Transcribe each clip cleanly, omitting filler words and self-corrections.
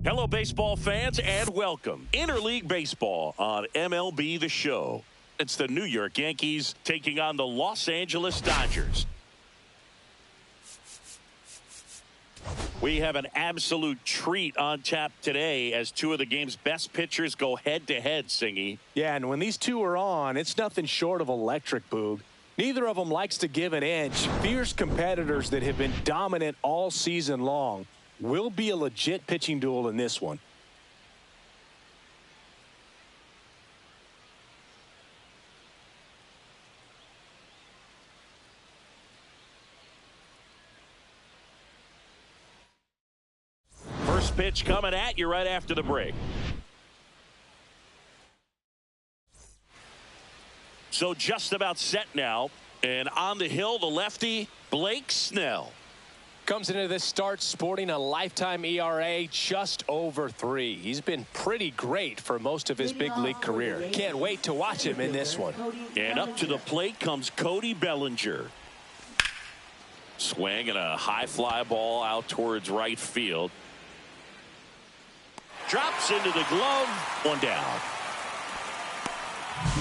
Hello, baseball fans, and welcome. Interleague Baseball on MLB The Show. It's the New York Yankees taking on the Los Angeles Dodgers. We have an absolute treat on tap today as two of the game's best pitchers go head-to-head, Singy. Yeah, and when these two are on, it's nothing short of electric, Boog. Neither of them likes to give an inch. Fierce competitors that have been dominant all season long. Will be a legit pitching duel in this one. First pitch coming at you right after the break. So just about set now. And on the hill, the lefty, Blake Snell. Comes into this start sporting a lifetime ERA just over 3. He's been pretty great for most of his big league career. Can't wait to watch him in this one. And up to the plate comes Cody Bellinger. Swing and a high fly ball out towards right field. Drops into the glove. One down.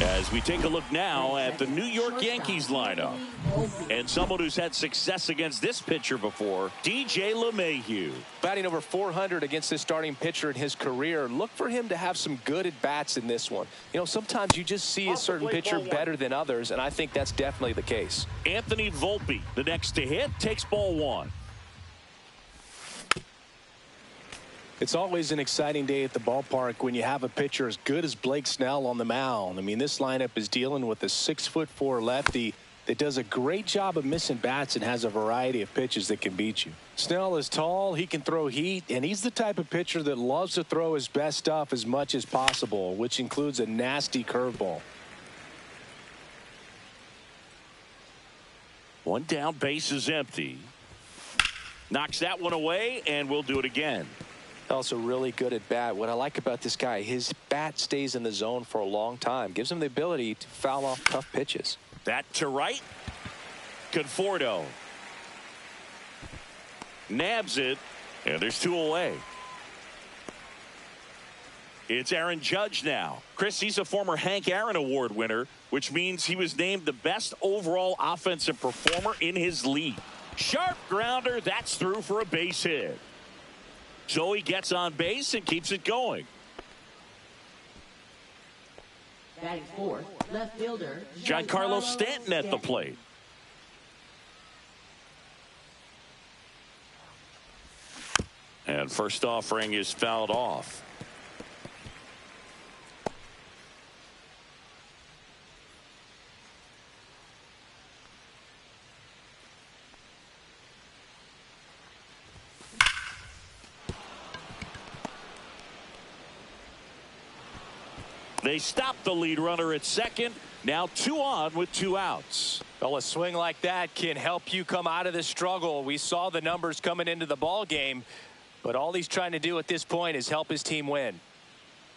As we take a look now at the New York Yankees lineup. And someone who's had success against this pitcher before, DJ LeMahieu. Batting over 400 against this starting pitcher in his career. Look for him to have some good at-bats in this one. You know, sometimes you just see a certain pitcher better than others, and I think that's definitely the case. Anthony Volpe, the next to hit, takes ball one. It's always an exciting day at the ballpark when you have a pitcher as good as Blake Snell on the mound. I mean, this lineup is dealing with a 6'4" lefty that does a great job of missing bats and has a variety of pitches that can beat you. Snell is tall, he can throw heat, and he's the type of pitcher that loves to throw his best stuff as much as possible, which includes a nasty curveball. One down, base is empty. Knocks that one away, and we'll do it again. Also really good at bat. What I like about this guy, his bat stays in the zone for a long time. Gives him the ability to foul off tough pitches. That to right. Conforto nabs it, and there's two away. It's Aaron Judge now. Chris, he's a former Hank Aaron Award winner, which means he was named the best overall offensive performer in his league. Sharp grounder, that's through for a base hit. So he gets on base and keeps it going. Batting fourth, left fielder Giancarlo Stanton at the plate. And first offering is fouled off. They stop the lead runner at second. Now 2 on with 2 outs. Well, a swing like that can help you come out of the struggle. We saw the numbers coming into the ball game, but all he's trying to do at this point is help his team win.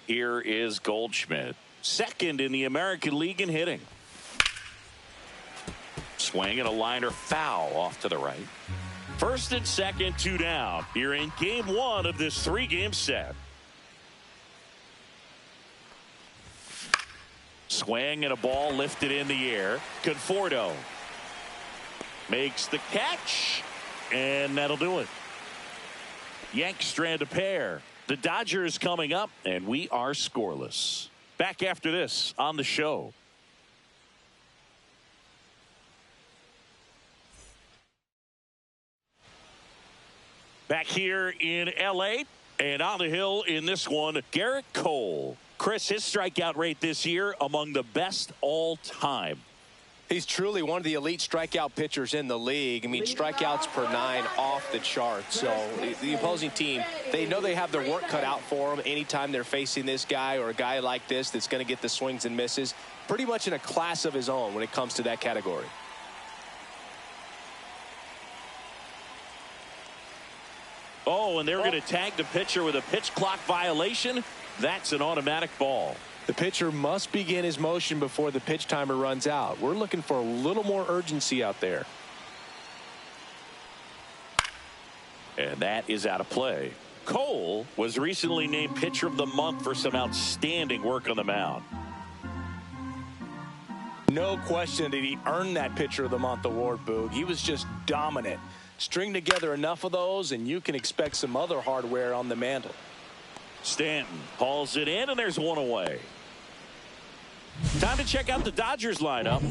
Here is Goldschmidt, second in the American League in hitting. Swing and a liner foul off to the right. First and second, 2 down. Here in game 1 of this 3-game set. Swing and a ball lifted in the air. Conforto makes the catch, and that'll do it. Yanks strand a pair. The Dodgers coming up, and we are scoreless. Back after this on the show. Back here in L.A. and on the hill in this one, Garrett Cole. Chris, his strikeout rate this year among the best all time. He's truly one of the elite strikeout pitchers in the league. I mean, strikeouts per 9 off the chart. So the opposing team, they know they have their work cut out for them anytime they're facing this guy or a guy like this that's going to get the swings and misses. Pretty much in a class of his own when it comes to that category. Oh, and they're going to tag the pitcher with a pitch clock violation. That's an automatic ball. The pitcher must begin his motion before the pitch timer runs out. We're looking for a little more urgency out there. And that is out of play. Cole was recently named Pitcher of the Month for some outstanding work on the mound. No question did he earn that Pitcher of the Month award, Boog. He was just dominant. String together enough of those, and you can expect some other hardware on the mantle. Stanton hauls it in, and there's one away. Time to check out the Dodgers lineup.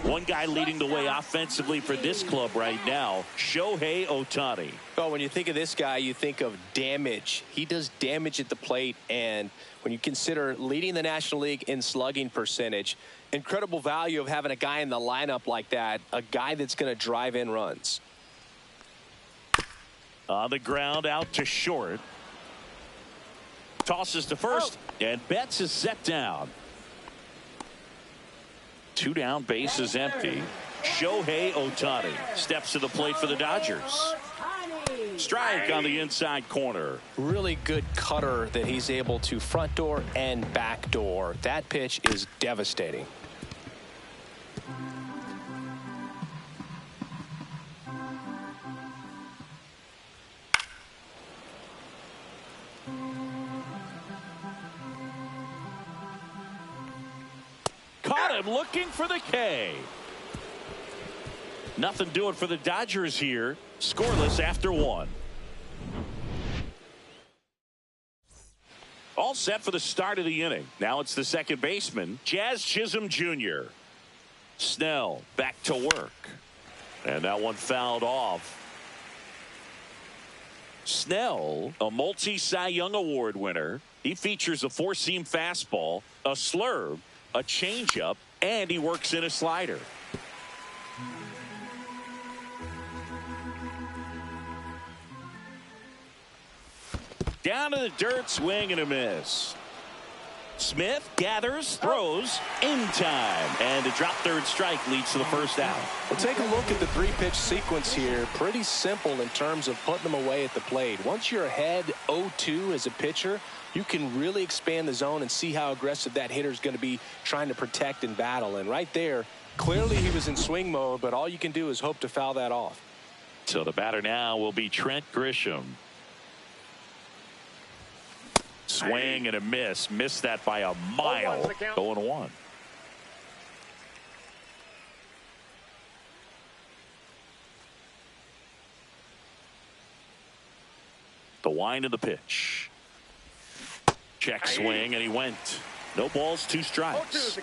One guy leading the way offensively for this club right now, Shohei Ohtani. Well, when you think of this guy, you think of damage. He does damage at the plate, and when you consider leading the National League in slugging percentage, incredible value of having a guy in the lineup like that, a guy that's going to drive in runs. On the ground, out to short. Tosses to first, and Betts is set down. 2 down, base is empty. Shohei Ohtani steps to the plate for the Dodgers. Strike on the inside corner. Really good cutter that he's able to front door and back door. That pitch is devastating. Got him looking for the K. Nothing doing for the Dodgers here. Scoreless after 1. All set for the start of the inning. Now it's the second baseman, Jazz Chisholm Jr. Snell back to work. And that one fouled off. Snell, a multi-Cy Young Award winner. He features a four-seam fastball, a slurve, a changeup, and he works in a slider. Down to the dirt, swing and a miss. Smith gathers, throws, in time. And a drop third strike leads to the first out. Well, take a look at the 3-pitch sequence here. Pretty simple in terms of putting them away at the plate. Once you're ahead 0-2 as a pitcher, you can really expand the zone and see how aggressive that hitter is going to be trying to protect and battle. And right there, clearly he was in swing mode, but all you can do is hope to foul that off. So the batter now will be Trent Grisham. Swing and a miss. Missed that by a mile. 0-1. The wind of the pitch. Check swing and he went. No balls, 2 strikes.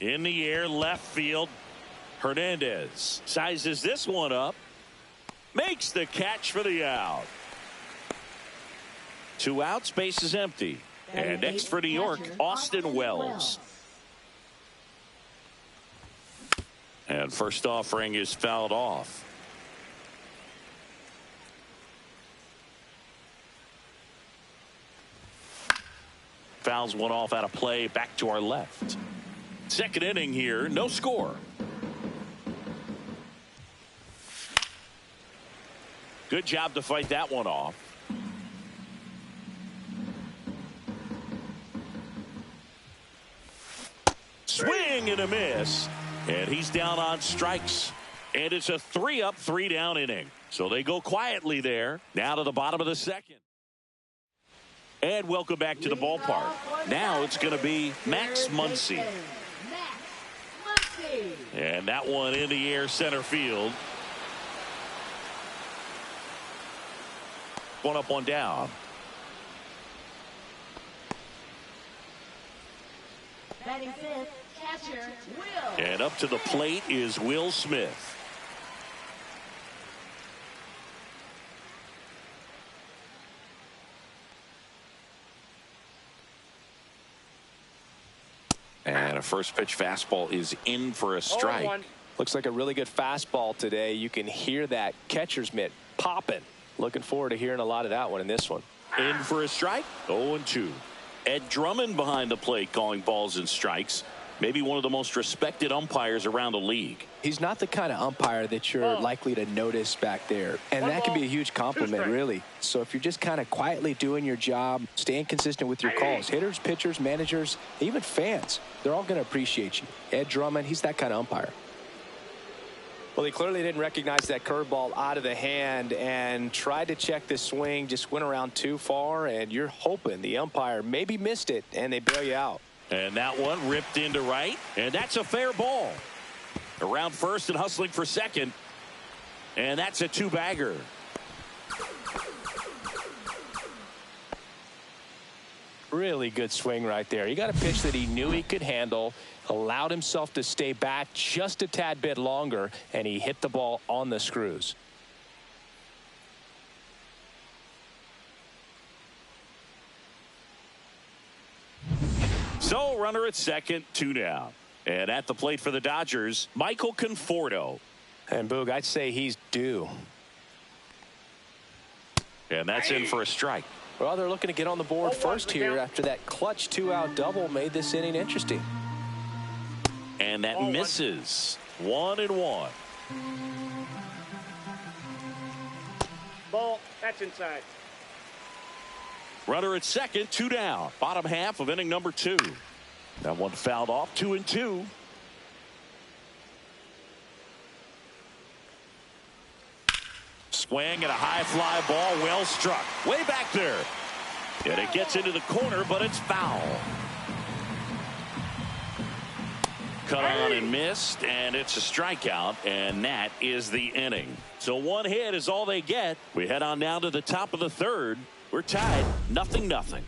In the air, left field. Hernandez sizes this one up. Makes the catch for the out. 2 outs, base is empty. And next for New York, Austin Wells. And first offering is fouled off. Fouls one off out of play, back to our left. Second inning here, no score. Good job to fight that one off. Swing and a miss. And he's down on strikes. And it's a 3-up, 3-down inning. So they go quietly there. Now to the bottom of the second. And welcome back to the ballpark. Now it's going to be Max Muncy. And that one in the air, center field. One up, one down. Batting fifth, catcher, Will. And up to the plate is Will Smith. And a first pitch fastball is in for a strike. Looks like a really good fastball today. You can hear that catcher's mitt popping. Looking forward to hearing a lot of that one in this one. In for a strike. 0-2. Ed Drummond behind the plate calling balls and strikes. Maybe one of the most respected umpires around the league. He's not the kind of umpire that you're likely to notice back there. And that can be a huge compliment, really. So if you're just kind of quietly doing your job, staying consistent with your calls, hitters, pitchers, managers, even fans, they're all going to appreciate you. Ed Drummond, he's that kind of umpire. Well, he clearly didn't recognize that curveball out of the hand and tried to check the swing, just went around too far, and you're hoping the umpire maybe missed it and they bail you out. And that one ripped into right, and that's a fair ball. Around first and hustling for second, and that's a 2-bagger. Really good swing right there. He got a pitch that he knew he could handle, allowed himself to stay back just a tad bit longer, and he hit the ball on the screws. So runner at second, 2 down. And at the plate for the Dodgers, Michael Conforto. And Boog, I'd say he's due. And that's in for a strike. Well, they're looking to get on the board first here after that clutch 2-out double made this inning interesting. And that misses. 1-1. Ball, that's inside. Runner at second, 2 down. Bottom half of inning number 2. That one fouled off, 2-2. Swing and a high fly ball, well struck. Way back there. And it gets into the corner, but it's foul. Cut on and missed, and it's a strikeout, and that is the inning. So one hit is all they get. We head on down to the top of the third. We're tied 0-0.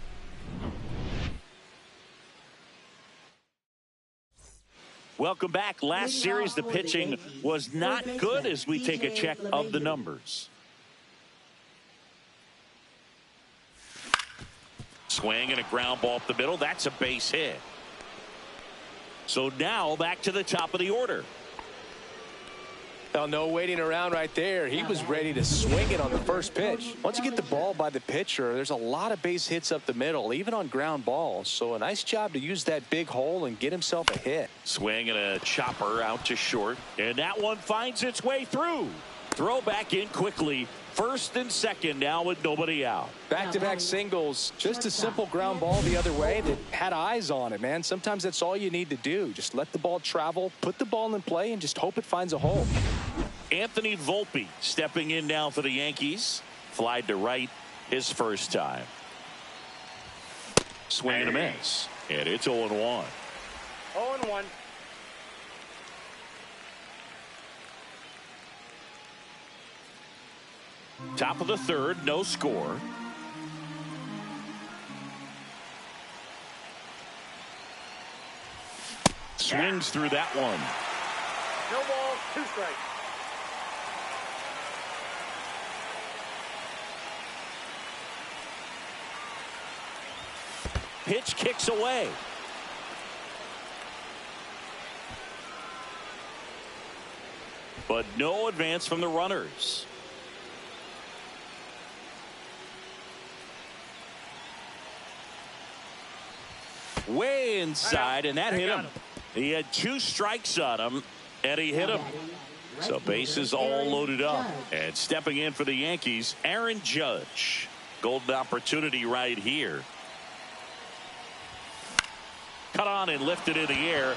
Welcome back. Last series, the pitching was not good as we take a check of the numbers. Swing and a ground ball up the middle. That's a base hit. So now back to the top of the order. Well, no waiting around right there. He was ready to swing it on the first pitch. Once you get the ball by the pitcher, there's a lot of base hits up the middle, even on ground balls. So a nice job to use that big hole and get himself a hit. Swing and a chopper out to short. And that one finds its way through. Throw back in quickly. First and second now with nobody out. Back-to-back singles. Just a simple ground ball the other way that had eyes on it, man. Sometimes that's all you need to do. Just let the ball travel, put the ball in play, and just hope it finds a hole. Anthony Volpe stepping in now for the Yankees. Flied to right his first time. Swing and a miss. And it's 0-1. 0-1. Top of the third, no score. Swings through that one. No ball, 2 strikes. Pitch kicks away. But no advance from the runners. Way inside, and that hit him. He had 2 strikes on him, and he hit him. So bases all loaded up. And stepping in for the Yankees, Aaron Judge. Golden opportunity right here. Cut on and lifted in the air.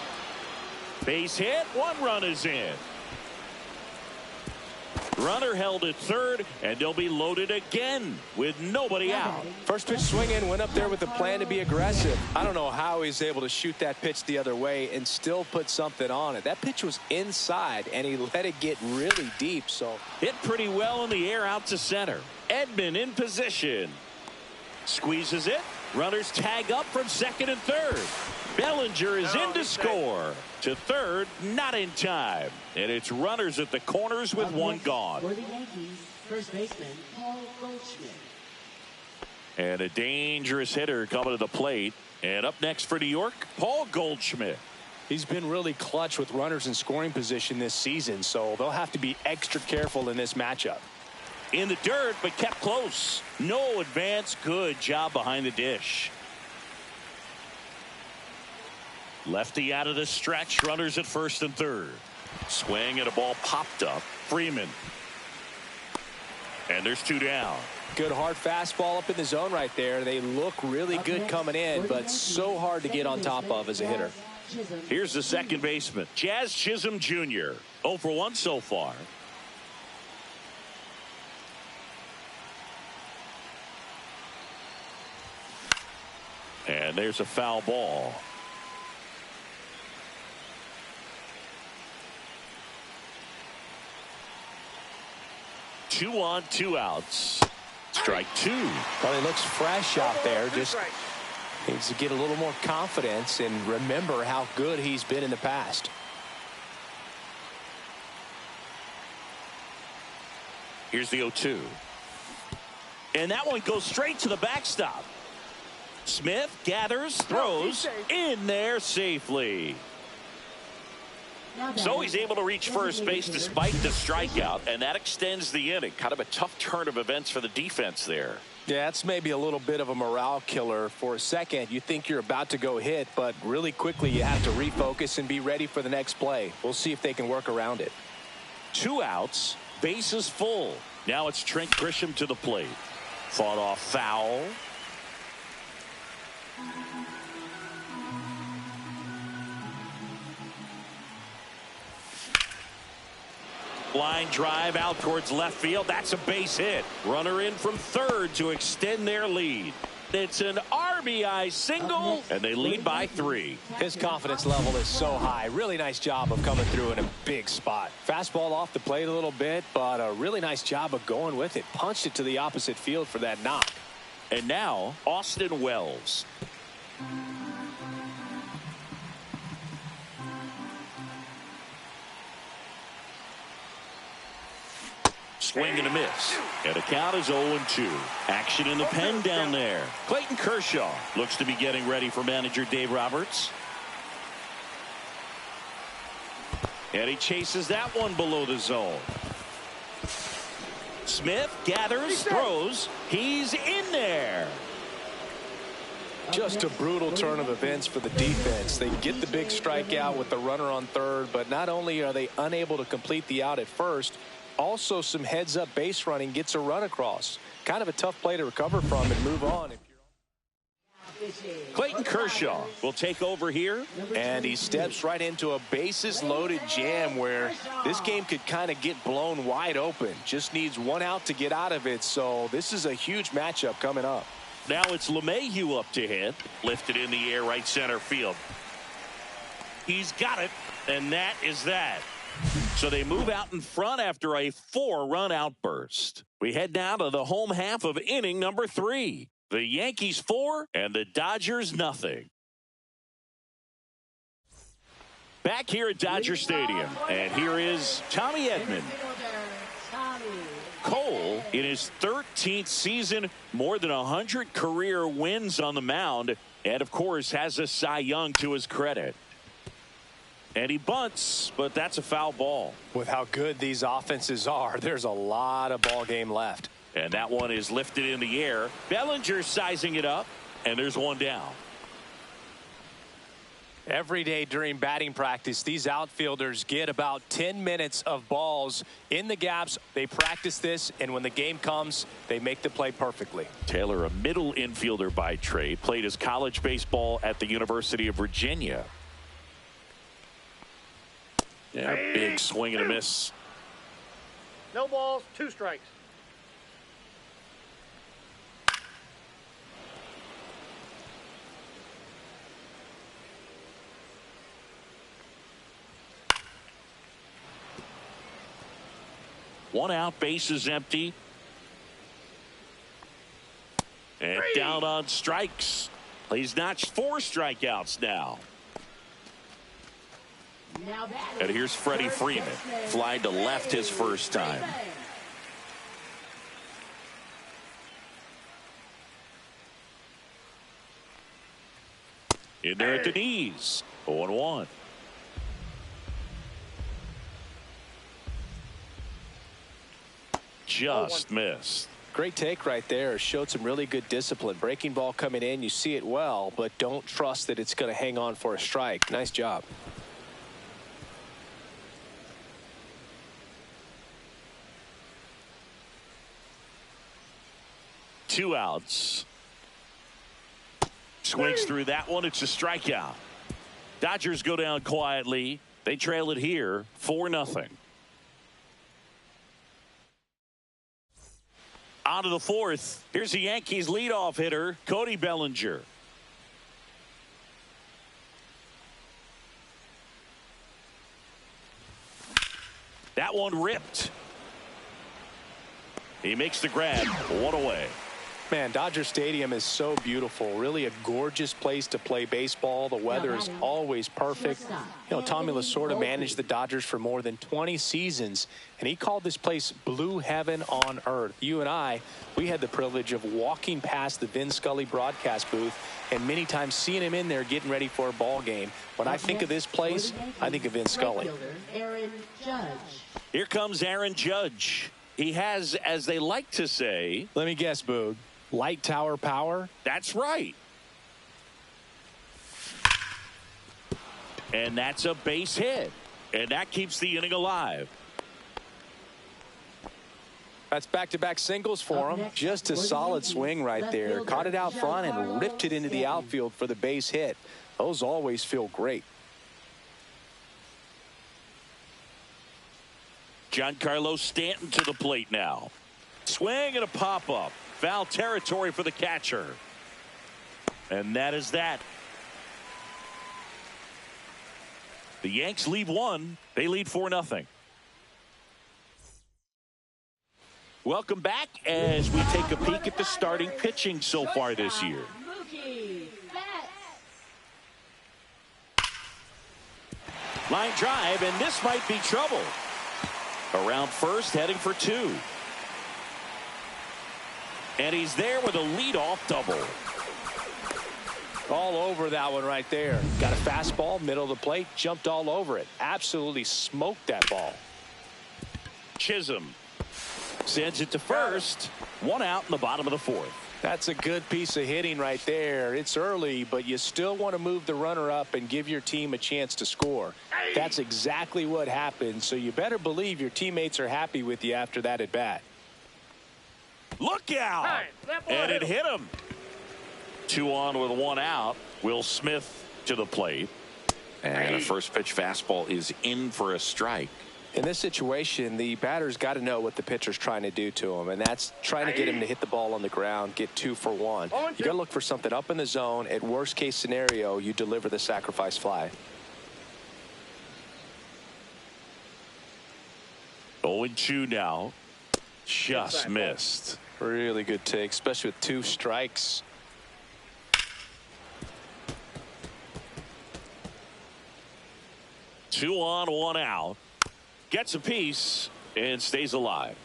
Base hit. 1 run is in. Runner held at third, and they'll be loaded again with nobody out. First pitch swing in, went up there with a plan to be aggressive. I don't know how he's able to shoot that pitch the other way and still put something on it. That pitch was inside, and he let it get really deep. So hit pretty well in the air out to center. Edman in position. Squeezes it. Runners tag up from second and third. Bellinger is in to score. To third, not in time. And it's runners at the corners with 1 gone. For the Yankees, first baseman Paul Goldschmidt. And a dangerous hitter coming to the plate. And up next for New York, Paul Goldschmidt. he's been really clutch with runners in scoring position this season, so they'll have to be extra careful in this matchup. In the dirt, but kept close. No advance. Good job behind the dish. Lefty out of the stretch. Runners at first and third. Swing and a ball popped up. Freeman. And there's 2 down. Good hard fastball up in the zone right there. They look really good coming in, but so hard to get on top of as a hitter. Here's the second baseman, Jazz Chisholm Jr. 0 for 1 so far. And there's a foul ball. Two on, 2 outs. Strike 2. Well, he looks fresh out there. Just needs to get a little more confidence and remember how good he's been in the past. Here's the 0-2. And that one goes straight to the backstop. Smith gathers, throws in there safely. So he's able to reach first base despite the strikeout, and that extends the inning. Kind of a tough turn of events for the defense there. Yeah, that's maybe a little bit of a morale killer. For a second, you think you're about to go hit, but really quickly you have to refocus and be ready for the next play. We'll see if they can work around it. 2 outs, bases full. Now it's Trent Grisham to the plate. Fought off foul. Line drive out towards left field. That's a base hit. Runner in from third to extend their lead. It's an RBI single, and they lead by 3. His confidence level is so high. Really nice job of coming through in a big spot. Fastball off the plate a little bit, but a really nice job of going with it. Punched it to the opposite field for that knock. And now, Austin Wells. Swing and a miss. And the count is 0-2. Action in the pen down there. Clayton Kershaw looks to be getting ready for manager Dave Roberts. And he chases that one below the zone. Smith gathers, throws. He's in there. Just a brutal turn of events for the defense. They get the big strikeout with the runner on third, but not only are they unable to complete the out at first, also some heads-up base running gets a run across. Kind of a tough play to recover from and move on. Clayton Kershaw will take over here. And he steps right into a bases-loaded jam where this game could kind of get blown wide open. Just needs one out to get out of it, so this is a huge matchup coming up. Now it's LeMahieu up to hit. Lifted in the air right center field. He's got it, and that is that. So they move out in front after a 4-run outburst. We head now to the home half of inning number 3. The Yankees 4 and the Dodgers nothing. Back here at Dodger Stadium, and here is Tommy Edman. Cole, in his 13th season, more than 100 career wins on the mound, and of course has a Cy Young to his credit. And he bunts, but that's a foul ball. With how good these offenses are, there's a lot of ball game left. And that one is lifted in the air. Bellinger sizing it up, and there's one down. Every day during batting practice, these outfielders get about 10 minutes of balls in the gaps. They practice this, and when the game comes, they make the play perfectly. Taylor, a middle infielder by trade, played his college baseball at the University of Virginia. Yeah, big swing and a miss. No balls, 2 strikes. One out, base is empty. And down on strikes. He's notched 4 strikeouts now. And here's Freddie Freeman. Flied to left his first time. In there at the knees. 0-1. Just missed. Great take right there. Showed some really good discipline. Breaking ball coming in. You see it well, but don't trust that it's going to hang on for a strike. Nice job. Two outs. Swings through that one. It's a strikeout. Dodgers go down quietly. They trail it here 4-0. On to the 4th. Here's the Yankees leadoff hitter, Cody Bellinger. That one ripped. He makes the grab. 1 away. Man, Dodger Stadium is so beautiful. Really a gorgeous place to play baseball. The weather is always perfect. You know, Tommy Lasorda managed the Dodgers for more than 20 seasons, and he called this place blue heaven on earth. You and I, we had the privilege of walking past the Vin Scully broadcast booth and many times seeing him in there getting ready for a ball game. When I think of this place, I think of Vin Scully. Here comes Aaron Judge. He has, as they like to say, let me guess, Boog, light tower power? That's right. And that's a base hit. And that keeps the inning alive. That's back-to-back singles for him. Just a solid swing right there. Caught it out front and ripped it into the outfield for the base hit. Those always feel great. Giancarlo Stanton to the plate now. Swing and a pop-up. Foul territory for the catcher. And that is that. The Yanks lead one. They lead 4-0. Welcome back as we take a peek at the starting pitching so far this year. Line drive, and this might be trouble. Around first, heading for 2. And he's there with a leadoff double. All over that one right there. Got a fastball, middle of the plate, jumped all over it. Absolutely smoked that ball. Chisholm sends it to first. 1 out in the bottom of the 4th. That's a good piece of hitting right there. It's early, but you still want to move the runner up and give your team a chance to score. That's exactly what happened, so you better believe your teammates are happy with you after that at bat. Look out! And it hit him. 2 on with 1 out. Will Smith to the plate. And a first pitch fastball is in for a strike. In this situation, the batter's got to know what the pitcher's trying to do to him, and that's trying to get him to hit the ball on the ground, get 2 for 1. You got to look for something up in the zone. At worst case scenario, you deliver the sacrifice fly. 0-2 now. Just missed. Really good take, especially with 2 strikes. Two on, 1 out. Gets a piece and stays alive.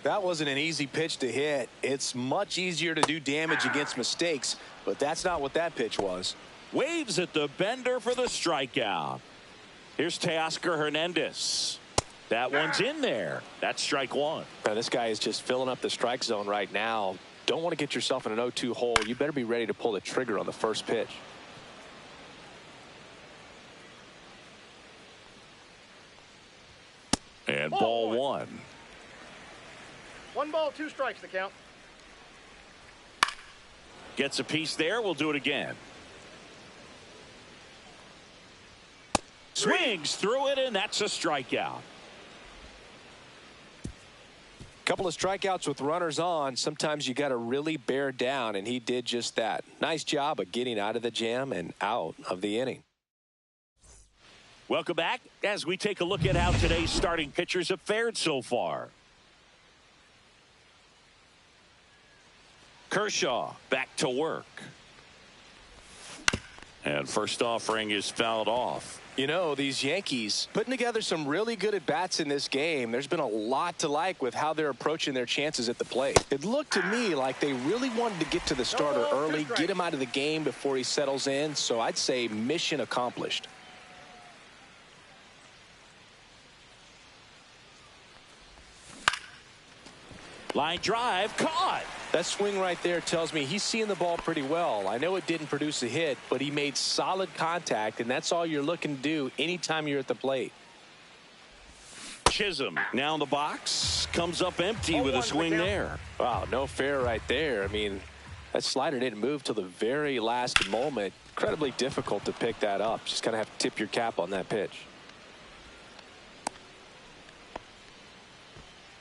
That wasn't an easy pitch to hit. It's much easier to do damage against mistakes, but that's not what that pitch was. Waves at the bender for the strikeout. Here's Teoscar Hernandez. That one's in there. That's strike 1. Now, this guy is just filling up the strike zone right now. Don't want to get yourself in an 0-2 hole. You better be ready to pull the trigger on the first pitch. And ball 1. 1 ball, 2 strikes to count. Gets a piece there. We'll do it again. Swings through it, and that's a strikeout. Couple of strikeouts with runners on. Sometimes you got to really bear down, and he did just that. Nice job of getting out of the jam and out of the inning. Welcome back as we take a look at how today's starting pitchers have fared so far. Kershaw back to work. And first offering is fouled off. You know, these Yankees putting together some really good at-bats in this game. There's been a lot to like with how they're approaching their chances at the plate. It looked to me like they really wanted to get to the starter early, get him out of the game before he settles in. So I'd say mission accomplished. Line drive caught. That swing right there tells me he's seeing the ball pretty well. I know it didn't produce a hit, but he made solid contact, and that's all you're looking to do anytime you're at the plate. Chisholm now in the box, comes up empty with a swing there. Wow, no fair right there. I mean, that slider didn't move till the very last moment. Incredibly difficult to pick that up. Just kind of have to tip your cap on that pitch.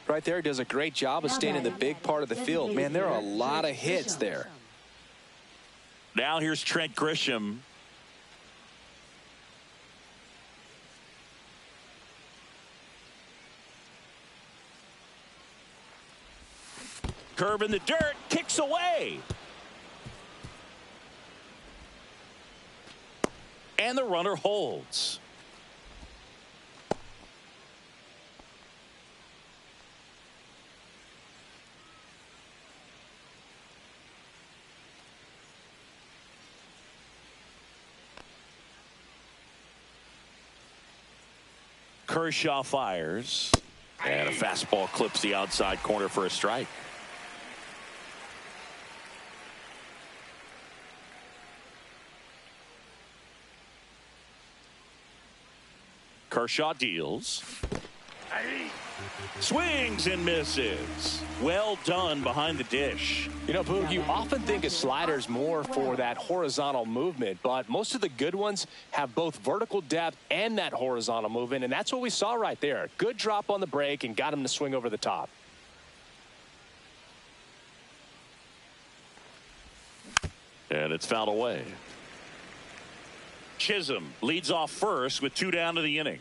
Right there, does a great job of staying in the big part of the field. Man, there are a lot of hits there. Now here's Trent Grisham. Curve in the dirt, kicks away. And the runner holds. Kershaw fires, and a fastball clips the outside corner for a strike. Kershaw deals. Swings and misses. Well done behind the dish. You know, Boog, you often think a slider's more for that horizontal movement, but most of the good ones have both vertical depth and that horizontal movement, and that's what we saw right there. Good drop on the break and got him to swing over the top. And it's fouled away. Chisholm leads off first with 2 down to the inning.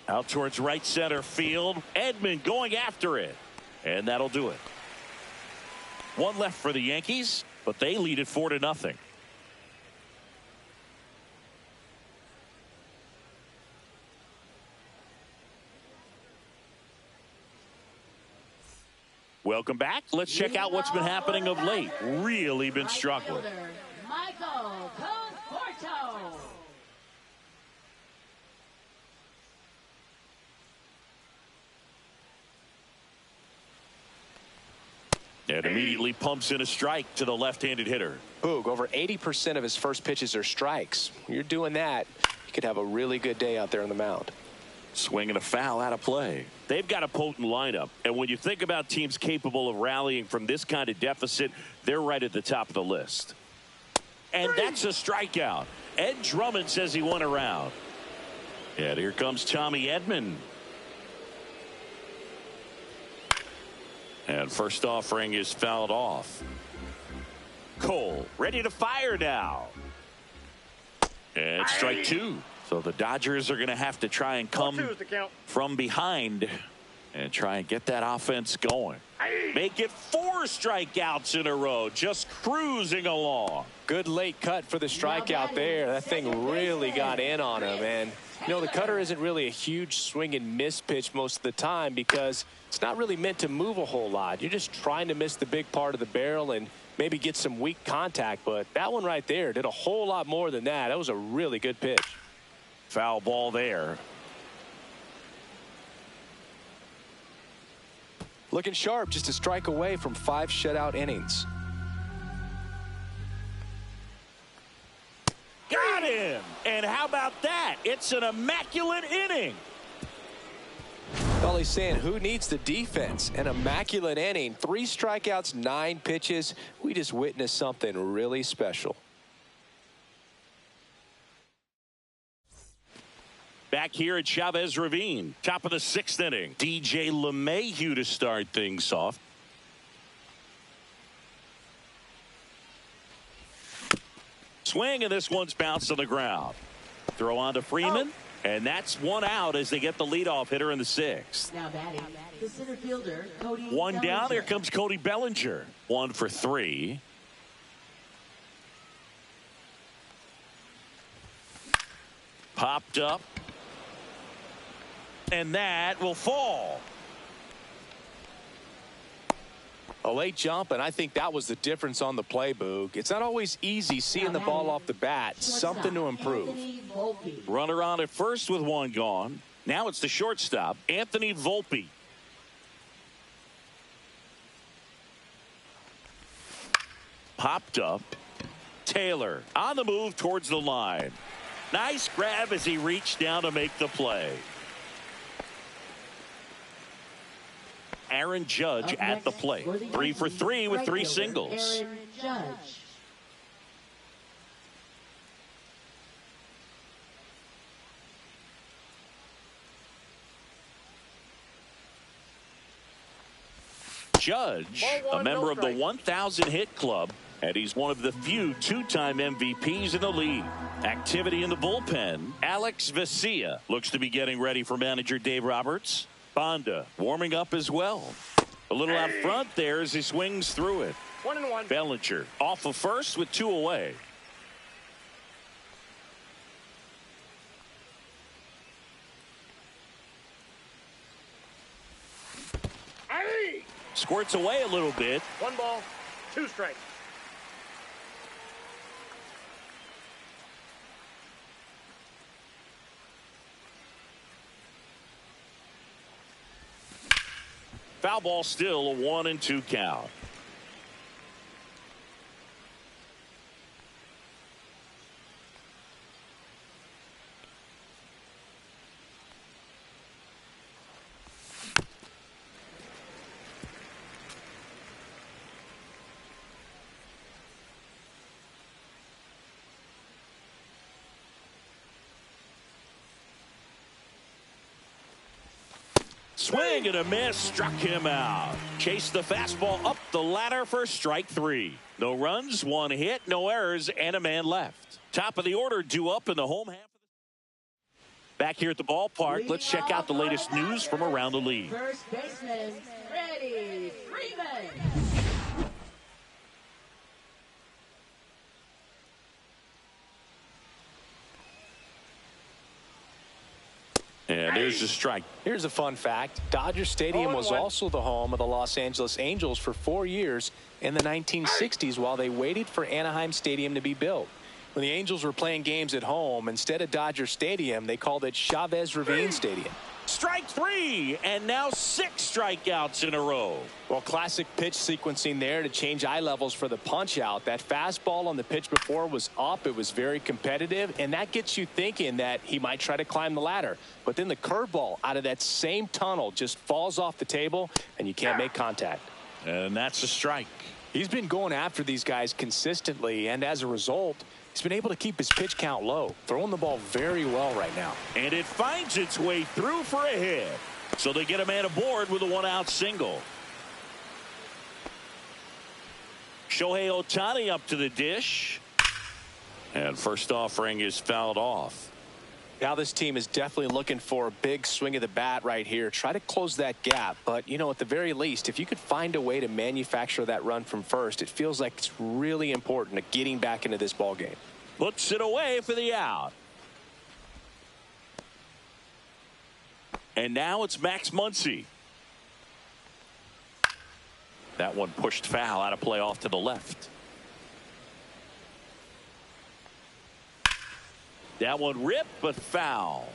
Out towards right center field. Edman going after it. And that'll do it. 1 left for the Yankees, but they lead it 4-0. Welcome back. Let's check out what's been happening of late. Really been struggling. Michael Conforto. And immediately pumps in a strike to the left-handed hitter. Boog, over 80% of his first pitches are strikes. When you're doing that, you could have a really good day out there on the mound. Swinging a foul out of play. They've got a potent lineup, and when you think about teams capable of rallying from this kind of deficit, they're right at the top of the list. And that's a strikeout. Ed Drummond says he won a round. And here comes Tommy Edman. And first offering is fouled off. Cole ready to fire now. And strike 2. So the Dodgers are going to have to try and come from behind and try and get that offense going. Make it 4 strikeouts in a row, just cruising along. Good late cut for the strikeout there. That thing really got in on him. And, you know, the cutter isn't really a huge swing and miss pitch most of the time because it's not really meant to move a whole lot. You're just trying to miss the big part of the barrel and maybe get some weak contact. But that one right there did a whole lot more than that. That was a really good pitch. Foul ball there. Looking sharp, just a strike away from 5 shutout innings. Got him! And how about that? It's an immaculate inning. Well, he's saying who needs the defense? An immaculate inning. 3 strikeouts, 9 pitches. We just witnessed something really special. Back here at Chavez Ravine, top of the 6th inning. DJ LeMahieu to start things off. Swing, and this one's bounced on the ground. Throw on to Freeman, and that's 1 out as they get the leadoff hitter in the 6th. Now batting, the center fielder, Cody 1 down. Bellinger. Here comes Cody Bellinger. 1 for 3. Popped up. And that will fall. A late jump, and I think that was the difference on the play, Boog. It's not always easy seeing the ball off the bat. Something to improve. Anthony Volpe. Runner on at first with 1 gone. Now it's the shortstop, Anthony Volpe. Popped up. Taylor on the move towards the line. Nice grab as he reached down to make the play. Aaron Judge Up at the next plate. for the 3 for Yankees, 3 with right 3 fielder, singles. Aaron Judge. Judge, Ball 1, a member no of the strike. 1,000 hit club, and he's one of the few 2-time MVPs in the league. Activity in the bullpen. Alex Vesia looks to be getting ready for manager Dave Roberts. Bonda warming up as well. A little out front there as he swings through it. 1-1. Bellinger off of first with 2 away. Squirts away a little bit. 1 ball, 2 strikes. Foul ball, still a 1-2 count. Swing and a miss, struck him out. Chased the fastball up the ladder for strike 3. No runs, 1 hit, no errors, and a man left. Top of the order due up in the home half. Back here at the ballpark, let's check out the latest news from around the league. First baseman, Freddie Freeman. And there's the strike. Here's a fun fact. Dodger Stadium was also the home of the Los Angeles Angels for 4 years in the 1960s while they waited for Anaheim Stadium to be built. When the Angels were playing games at home, instead of Dodger Stadium, they called it Chavez Ravine Stadium. Strike 3, and now 6 strikeouts in a row. Well, classic pitch sequencing there to change eye levels for the punch out. That fastball on the pitch before was up. It was very competitive, and that gets you thinking that he might try to climb the ladder. But then the curveball out of that same tunnel just falls off the table, and you can't make contact. And that's a strike. He's been going after these guys consistently, and as a result, he's been able to keep his pitch count low, throwing the ball very well right now. And it finds its way through for a hit. So they get a man aboard with a 1-out single. Shohei Ohtani up to the dish. And first offering is fouled off. Now this team is definitely looking for a big swing of the bat right here. Try to close that gap. But, you know, at the very least, if you could find a way to manufacture that run from first, it feels like it's really important to getting back into this ball game. Puts it away for the out. And now it's Max Muncy. That one pushed foul, out of play off to the left. That one ripped, but foul.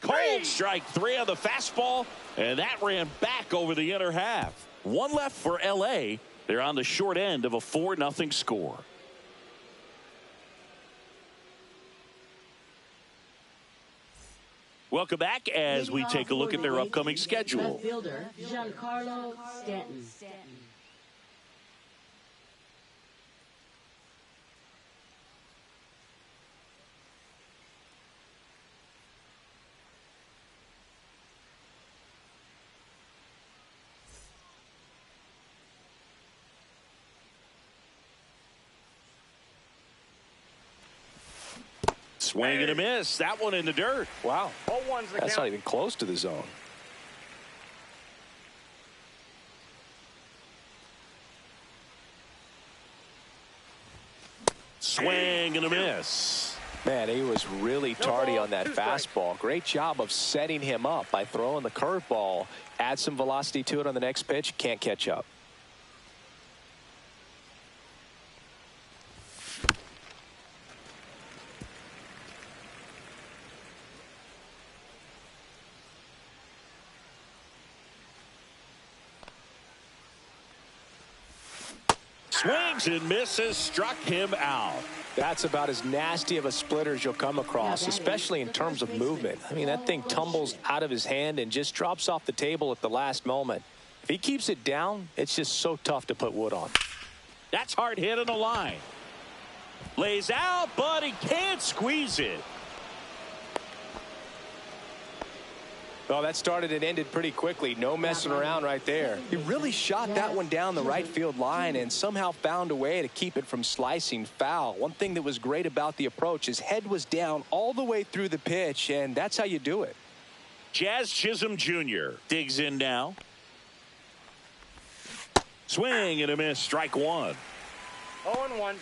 Cold strike 3 on the fastball, and that ran back over the inner half. 1 left for L.A. They're on the short end of a 4-0 score. Welcome back as we take a look at their upcoming schedule. Left fielder, Giancarlo Stanton. Swing and a miss. That one in the dirt. Wow. 0-1's the That's count. not even close to the zone. Swing and a miss. Man, he was really tardy ball, on that 2 strikes. fastball. Great job of setting him up by throwing the curveball. Add some velocity to it on the next pitch. Can't catch up. Swings and misses, struck him out. That's about as nasty of a splitter as you'll come across, especially in terms of movement. I mean, that thing tumbles out of his hand and just drops off the table at the last moment. If he keeps it down, it's just so tough to put wood on. That's hard hit on the line. Lays out, but he can't squeeze it. Well, that started and ended pretty quickly. No messing around right there. He really shot that one down the right field line and somehow found a way to keep it from slicing foul. One thing that was great about the approach, his head was down all the way through the pitch, and that's how you do it. Jazz Chisholm Jr. digs in now. Swing and a miss, strike 1. 0-1.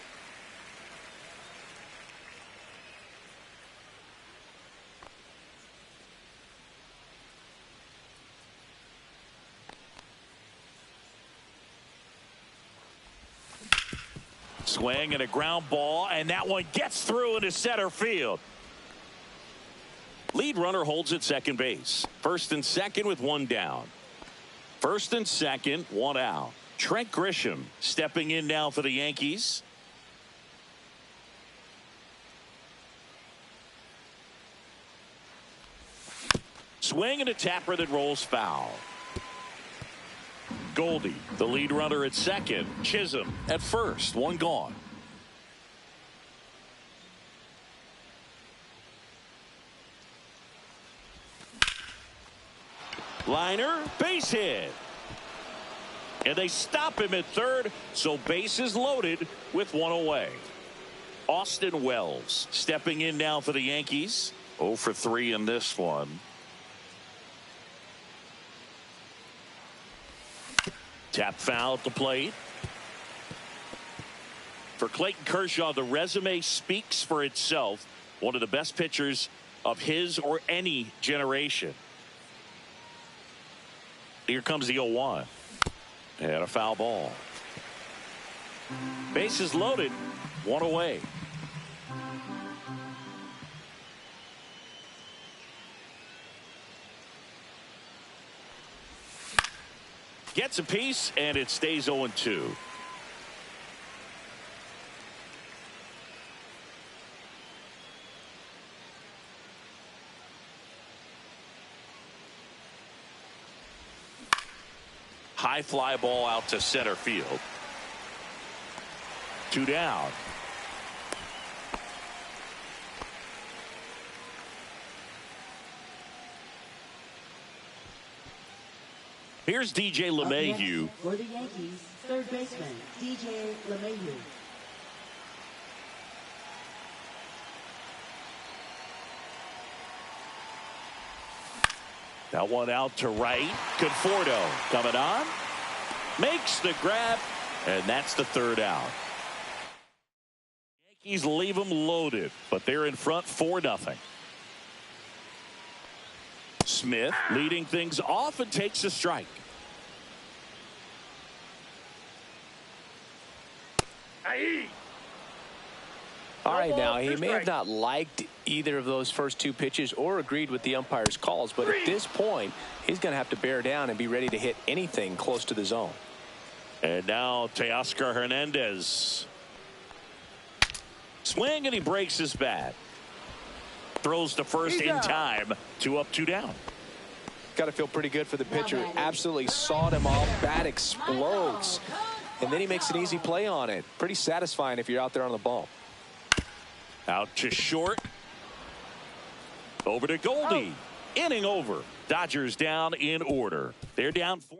Swing and a ground ball, and that one gets through into center field. Lead runner holds at second base. First and second with 1 down. First and second, 1 out. Trent Grisham stepping in now for the Yankees. Swing and a tapper that rolls foul. Goldie, the lead runner at second. Chisholm at first. 1 gone. Liner, base hit. And they stop him at third, so bases loaded with one away. Austin Wells stepping in now for the Yankees. 0 for 3 in this one. Tap foul at the plate. For Clayton Kershaw, the resume speaks for itself. One of the best pitchers of his or any generation. Here comes the 0-1. And a foul ball. Bases loaded, one away. Gets a piece, and it stays 0-2. High fly ball out to center field. 2 down. Here's DJ LeMahieu. For the Yankees, third baseman, DJ LeMahieu. That one out to right. Conforto coming on. Makes the grab. And that's the third out. Yankees leave them loaded, but they're in front 4-0. Smith leading things off and takes a strike. All right, now he may have not liked either of those first 2 pitches or agreed with the umpire's calls, but at this point he's going to have to bear down and be ready to hit anything close to the zone. And now Teoscar Hernandez. Swing, and he breaks his bat. Throws to first in time. 2 up, 2 down. Got to feel pretty good for the pitcher. Absolutely sawed him off. Bat explodes. And then he makes an easy play on it. Pretty satisfying if you're out there on the ball. Out to short. Over to Goldie. Inning over. Dodgers down in order. They're down 4-0.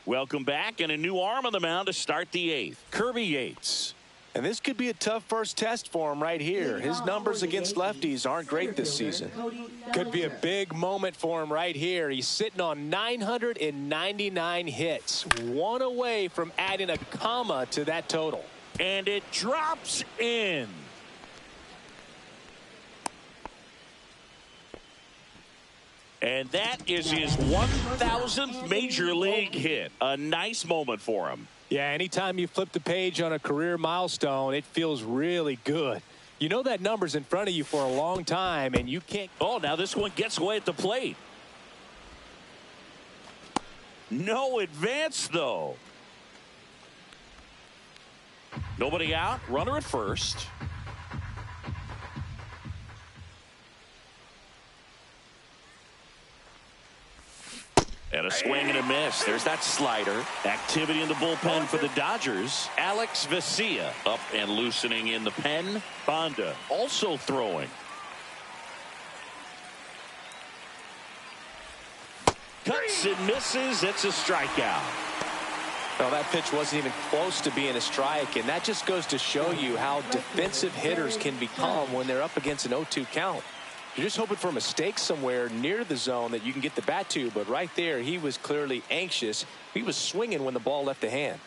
Welcome back, and a new arm on the mound to start the 8th. Kirby Yates. And this could be a tough first test for him right here. His numbers against lefties aren't great this season. Could be a big moment for him right here. He's sitting on 999 hits. One away from adding a comma to that total. And it drops in. And that is his 1,000th major league hit. A nice moment for him. Yeah, anytime you flip the page on a career milestone, it feels really good. You know that number's in front of you for a long time, and you can't. Oh, now this one gets away at the plate. No advance, though. Nobody out. Runner at first. And a swing and a miss. There's that slider. Activity in the bullpen for the Dodgers. Alex Vesia up and loosening in the pen. Banda also throwing. Cuts and misses. It's a strikeout. Well, that pitch wasn't even close to being a strike, and that just goes to show you how defensive hitters can become when they're up against an 0-2 count. You're just hoping for a mistake somewhere near the zone that you can get the bat to, but right there he was clearly anxious. He was swinging when the ball left the hand.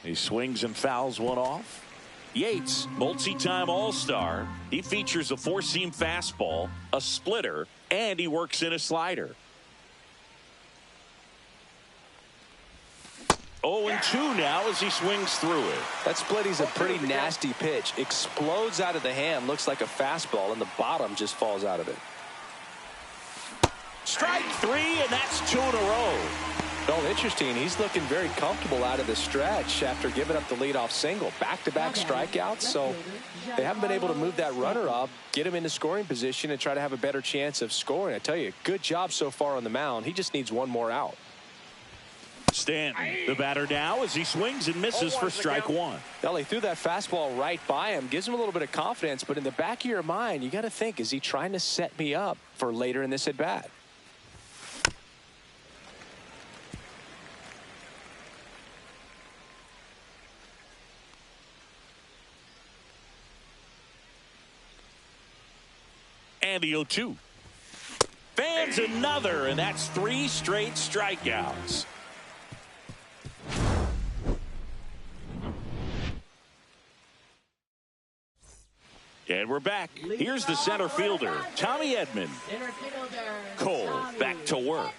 He swings and fouls one off. Yates, multi-time All-Star. He features a 4-seam fastball, a splitter, and he works in a slider. 0-2 now as he swings through it. That splitty's a pretty nasty pitch. Explodes out of the hand, looks like a fastball, and the bottom just falls out of it. Strike 3, and that's 2 in a row. Oh, interesting. He's looking very comfortable out of the stretch after giving up the leadoff single. Back-to-back strikeouts, so they haven't been able to move that runner up, get him into scoring position, and try to have a better chance of scoring. I tell you, good job so far on the mound. He just needs one more out. Stanton, the batter now as he swings and misses for strike one. Well, he threw that fastball right by him, gives him a little bit of confidence, but in the back of your mind, you got to think, is he trying to set me up for later in this at bat? And the 0-2. Fans another, and that's 3 straight strikeouts. And we're back. Here's the center fielder, Tommy Edman. Cole back to work.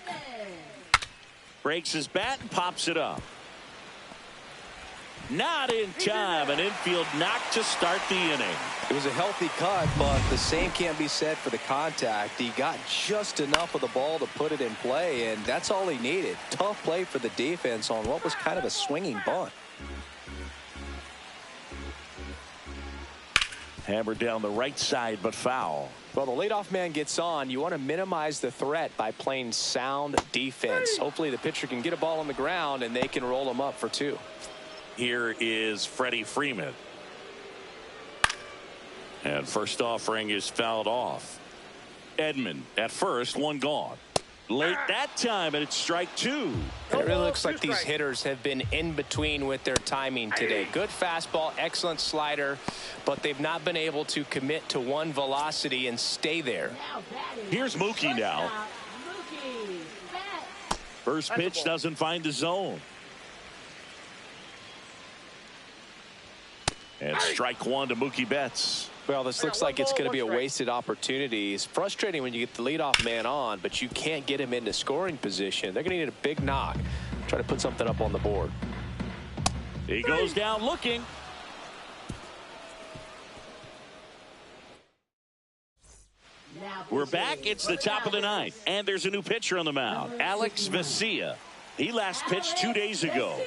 Breaks his bat and pops it up. Not in time. An infield knock to start the inning. It was a healthy cut, but the same can't be said for the contact. He got just enough of the ball to put it in play, and that's all he needed. Tough play for the defense on what was kind of a swinging bunt. Hammered down the right side, but foul. Well, the leadoff man gets on. You want to minimize the threat by playing sound defense. Hopefully the pitcher can get a ball on the ground and they can roll him up for 2. Here is Freddie Freeman. And first offering is fouled off. Edman at first, 1 gone. Late that time, and it's strike 2. And it really looks like these hitters have been in between with their timing today. Good fastball, excellent slider, but they've not been able to commit to one velocity and stay there. Here's Mookie now. First pitch doesn't find the zone. And strike 1 to Mookie Betts. Well, this looks like it's going to be a wasted opportunity. It's frustrating when you get the leadoff man on, but you can't get him into scoring position. They're going to need a big knock. Try to put something up on the board. He goes down looking. We're back. It's the top of the 9th, and there's a new pitcher on the mound, Alex Vesia. He last pitched 2 days ago.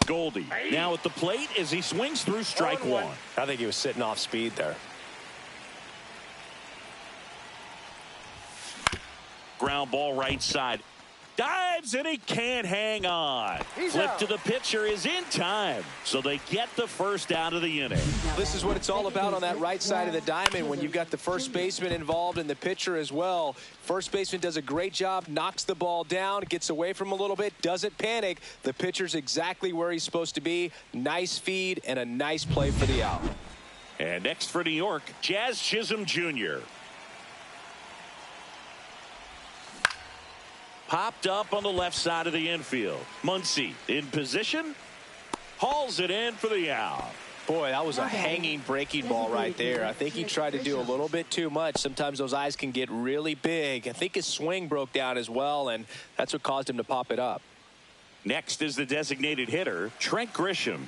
Goldie now at the plate as he swings through strike 1. I think he was sitting off speed there. Ground ball right side. Dives and he can't hang on. Flip to the pitcher is in time. So they get the first out of the inning. This is what it's all about on that right side of the diamond when you've got the first baseman involved and the pitcher as well. First baseman does a great job, knocks the ball down, gets away from a little bit, doesn't panic. The pitcher's exactly where he's supposed to be. Nice feed and a nice play for the out. And next for New York, Jazz Chisholm Jr. Popped up on the left side of the infield. Muncy in position. Hauls it in for the out. Boy, that was a hanging breaking ball right there. I think he tried to do a little bit too much. Sometimes those eyes can get really big. I think his swing broke down as well, and that's what caused him to pop it up. Next is the designated hitter, Trent Grisham.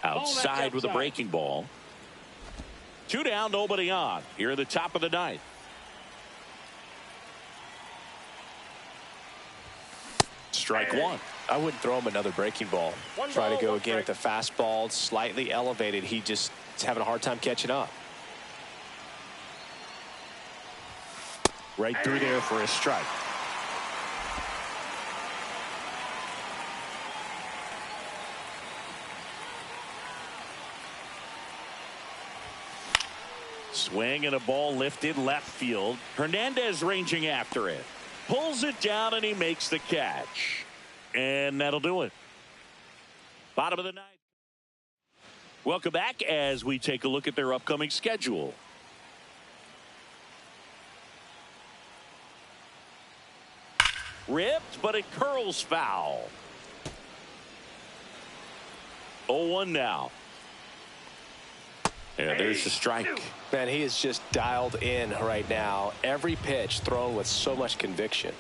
Outside with a breaking ball. 2 down, nobody on. Here at the top of the 9th. Strike 1. I wouldn't throw him another breaking ball. Try to go again with the fastball, slightly elevated. He just is having a hard time catching up. Right through there for a strike. Swing and a ball lifted left field. Hernandez ranging after it. Pulls it down and he makes the catch. And that'll do it. Bottom of the 9th. Welcome back as we take a look at their upcoming schedule. Ripped, but it curls foul. 0-1 now. Yeah, there's the strike. Man, he is just dialed in right now. Every pitch thrown with so much conviction.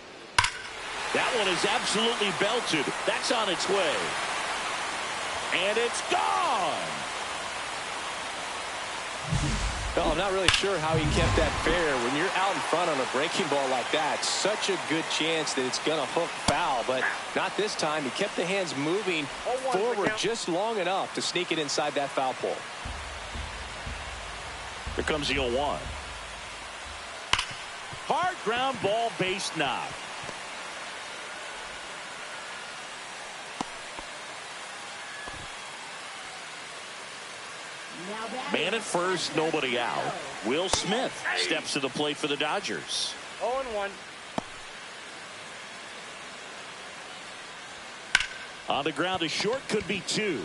That one is absolutely belted. That's on its way. And it's gone. Well, I'm not really sure how he kept that fair. When you're out in front on a breaking ball like that, such a good chance that it's going to hook foul, but not this time. He kept the hands moving forward just long enough to sneak it inside that foul pole. Here comes the 0-1. Hard ground ball, base knock. Man at first, nobody out. Will Smith steps to the plate for the Dodgers. 0-1. On the ground to short, could be 2.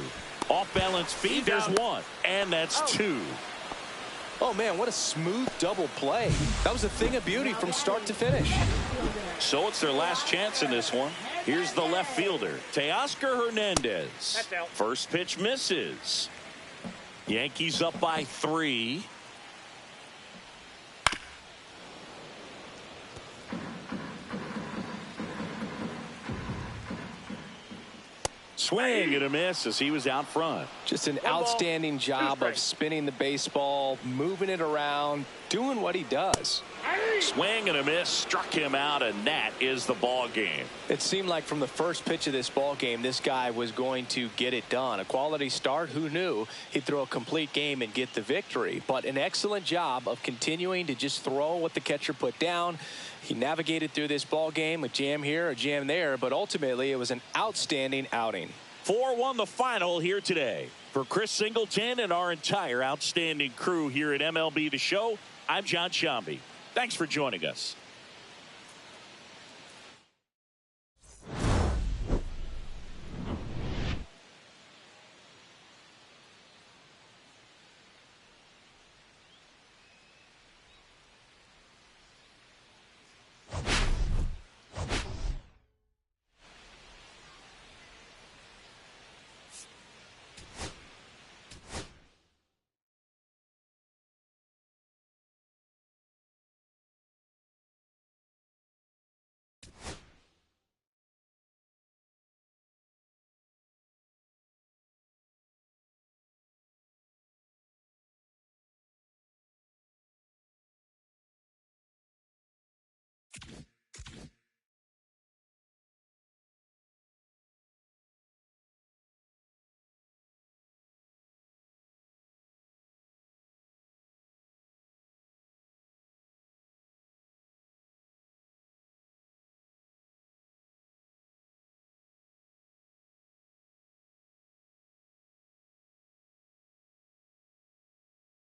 Off balance feed, there's 1. And that's 2. Oh, man, what a smooth double play. That was a thing of beauty from start to finish. So it's their last chance in this one. Here's the left fielder, Teoscar Hernandez. That's out. First pitch misses. Yankees up by 3. Swing and a miss as he was out front. Just an ball, outstanding job of strikes. spinning the baseball, moving it around, doing what he does. Swing and a miss, struck him out, and that is the ball game. It seemed like from the first pitch of this ball game, this guy was going to get it done. A quality start. Who knew he'd throw a complete game and get the victory? But an excellent job of continuing to just throw what the catcher put down. He navigated through this ball game, a jam here, a jam there, but ultimately it was an outstanding outing. 4-1 the final here today. For Chris Singleton and our entire outstanding crew here at MLB The Show, I'm John Shambi. Thanks for joining us.